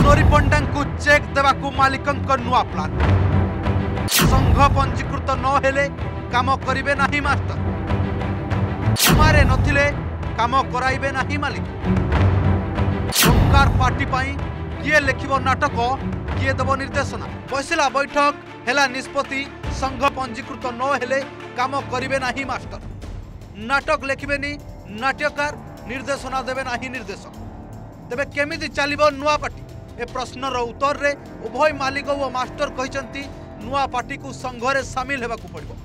नोरीपंडा को चेक देवाकू मालिकंक नुआ प्लान संघ पंजीकृत न हेले काम करिवे नाही मास्टर हमारे नथिले काम कराइबे नाही मालिक सरकार पार्टी पाई किए लिखिबो नाटक किए देव निर्देशना बसिला बैठक हेला निष्पत्ति संघ पंजीकृत न हेले काम करिवे नाही मास्टर नाटक लिखिबेनी नाट्यकार निर्देशना देवे नाही निर्देशक तेबे केमिति चलिबो नुआ पार्टी ए प्रश्नर उत्तर रे उभय मालिक और मास्टर कहते नुआ पार्टी को संघरे सामिल हेबाकू पड़िबो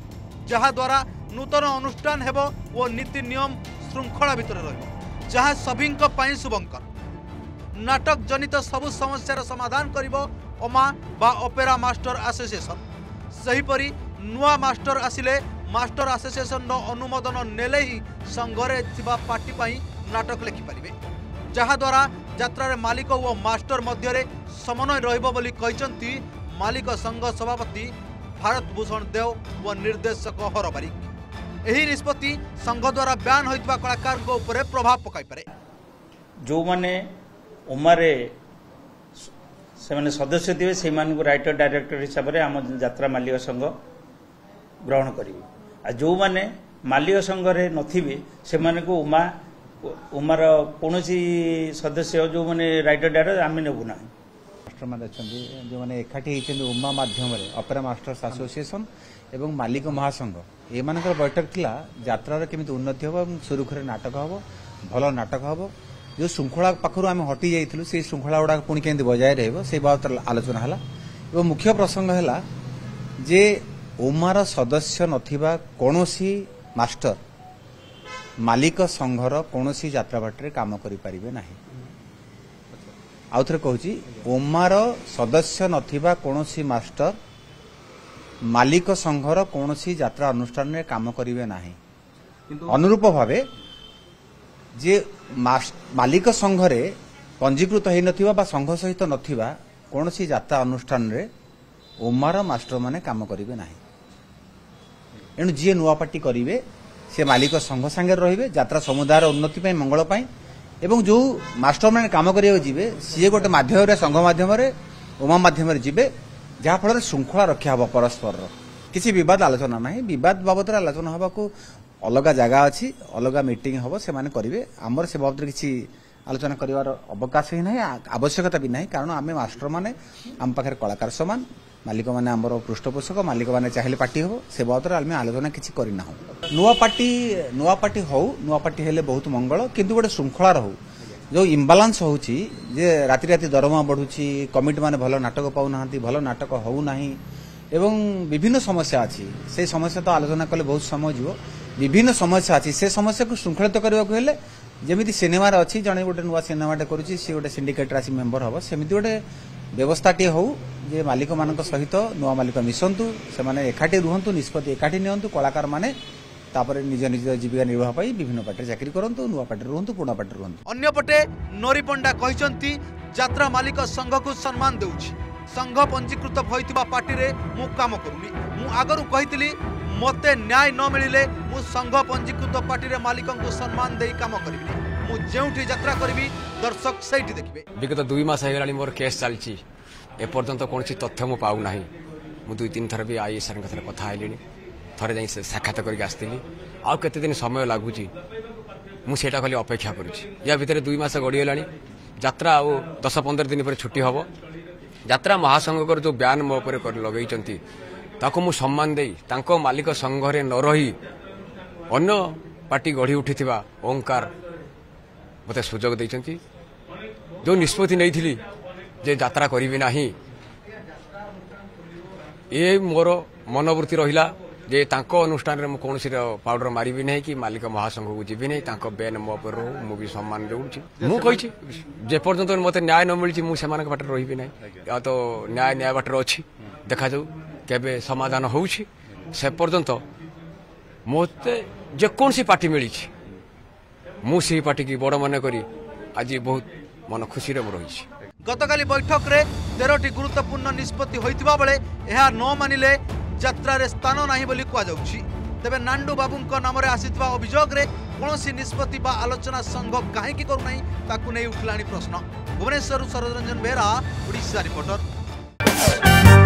जहा द्वारा नूतन अनुष्ठान हेबो और नीति नियम श्रृंखला भितर रहिबो जहा सभिंक पई शुभंकर नाटक जनित सबु समस्यार समाधान करिबो ओमा बा ओपेरा मास्टर एसोसिएशन सहीपरि नुआ मास्टर आसिले मास्टर एसोसिएशन नो अनुमोदन नेले ही संघरे थिबा पार्टी पई नाटक लिखि परिबे जहा द्वारा यात्रा मालिक और मास्टर मध्य समन्वय रहिबो बोली कहचंती मालिक संघ सभापति भारत भूषण देव और निर्देशक हर बारिक एही निष्पत्ति संघ द्वारा ब्यान होइतबा कलाकार को ऊपर प्रभाव पकाई पारे जो माने उमारे से माने सदस्य थिबे से मान को राइटर डायरेक्टर हिसाब रे हम यात्रा मालिक संघ ग्रहण करिवे आ जो माने मालिक संघ रे नथिबे से माने को उमार कौन सदस्य जो मैंने राइटर डायरेक्टर आम नेबू ना मास्टर मैंने अच्छा जो मैंने एकाठी उमा मध्यम अपेरा मास्टर्स एसोसिएशन एवं मालिक महासंघ एम बैठक थिला यात्रा केमी उन्नति हम सुरुखुरे नाटक हम भल नाटक हम जो श्रृंखला पाखु आम हटि जाइलु से श्रृंखला गुड़ा पुणी केमती बजाय रहिबो से बाबद आलोचना है एवं मुख्य प्रसंग है जे उमार सदस्य नथिबा कोनोसी मास्टर मालिक संघर कौन यात्रा बाटर काम करें ना आउ थे कहूँ ओमार सदस्य नथिबा कौन मास्टर मालिक संघर कौन यात्रा अनुष्ठान में काम करेंगे ना अनुरूप भाव जे मालिक संघरे पंजीकृत हो नथिबा संघ सहित नथिबा कौन यात्रा अनुष्ठान में ओमार मास्टर माने काम करेंगे ना एणु जी नुआ पार्टी करेंगे से मालिक संघ सांगे रहिबे यात्रा समुदायर उन्नति पई मंगल पई एवं जो मास्टर मैंने काम करिया जिबे सी गोटे माध्यम रे संघ माध्यम रे उमा माध्यम रे जिबे जहा फल श्रृंखला रक्षा हबो परस्पर किसी विवाद आलोचना नहीं विवाद बाबद आलोचना हबा को अलग जगह अच्छी अलग मीटिंग हबो से माने करिवे हमर से बाबद किसी आलोचना करिवार अवकाश ही नहीं आवश्यकता भी नहीं कारण आमे मास्टर माने आम पाखरे कलाकार समान मालिक माने आमर पृष्ठपोषक मालिक माने चाहिले पार्टी हो से बाबद आमे आलोचना किसी करना हो नुआ पार्टी हो नुआ पार्टी हेले बहुत मंगल किंतु गोटे श्रृंखला रहू जो इम्बालांस होउची जे राति राति दरमा बढ़ुची कमिटी माने भलो नाटक पाउ नाहंती भलो नाटक होउ नाही एवं विभिन्न समस्या अछि से समस्या तो आलोचना कले बहुत समय जीवो विभिन्न समस्या अछि से समस्या को श्रृंखलित करबा को हेले जेमिति सिनेमा रे अछि जने गोटे नुआ सिनेमाटे करूची से गोटे सिंडिकेट राशि मेंबर हबो सेमिति गोटे व्यवस्थाटी हो जे मालिक मान सहित नुआ मालिक मिशंतु से माने एकाठी रुहंतु निष्पत्ति एकाठी नियंतु कलाकार माने तापर निज निज जीविका निर्वाह पाई विभिन्न पार्टी चाकरी करंतु नुआ पार्टी रुहंतु पुणा पार्टी रुहंतु अन्य पटे नोरीपंडा कहचंती यात्रा मालिक संघ को सम्मान देउछि संघ पंजीकृत होइतिबा पार्टी रे मु काम करूनी मु आगरु कहितली मते न्याय न मिलिले मु संघ पंजीकृत पार्टी रे मालिकन को सम्मान देई काम करिबी मु जेउठी यात्रा करिबी दर्शक सेठी देखिबे विगत 2 मास हेगलानी मोर केस चलछि ए पर्यंत कोनसी तथ्य मु पाउ नाही मु 2-3 थर भी आई सर कथरे कथा आइलिनी थरे जाई साक्षात करके आस्तिली आ केते दिन समय लागुची मु सेटा खाली अपेक्षा करूची या भितर 2 मास गडी हेलानी यात्रा आ 10-15 दिन पर छुट्टी हबो यात्रा महासंघकर जो बयान मो ऊपर कर लगैचंती ताको मु सम्मान देई तांको मालिक संघरे न रही अन्य पार्टी गढ़ी उठिथिबा ओंकार मते सुजोग दैचंती जो निष्पत्ति नैथिली जे यात्रा करिवि नाही ए मोर मनोवृत्ति रहिला जे तांको अनुष्ठान रे मु कोनसी पाउडर मारिबि नै कि मालिक महासंघ को जीबि नै तांको बेन मो पर रहू मु भी सम्मान देउछि मु कहिछि जे पर्यंत मते न्याय न मिलछि मु सेमानक बाटर रहिबि नै या तो न्याय बाटर अछि देखा जाऊ केबे समाधान होउछि से पर्यंत मते जे कोनसी पार्टी मिलिछि मु से पार्टी की बड़ मन करी आज बहुत मन खुशी रे रहिछि गतकाली बैठक रे 13टी गुरुत्वपूर्ण निष्पत्ति होइतिबा बेले एहा न मानिले यात्रा रे स्थान नाही बोली कुआ जाउछि तेबे नांडू बाबूंको नाम रे आसीतबा अभियोग रे कोनोसी निष्पत्ति बा आलोचना संघ काहे की करू नाही ताकू नै उठलानी प्रश्न भुवनेश्वर शरद रंजन बेहरा, ओडिशा रिपोर्टर।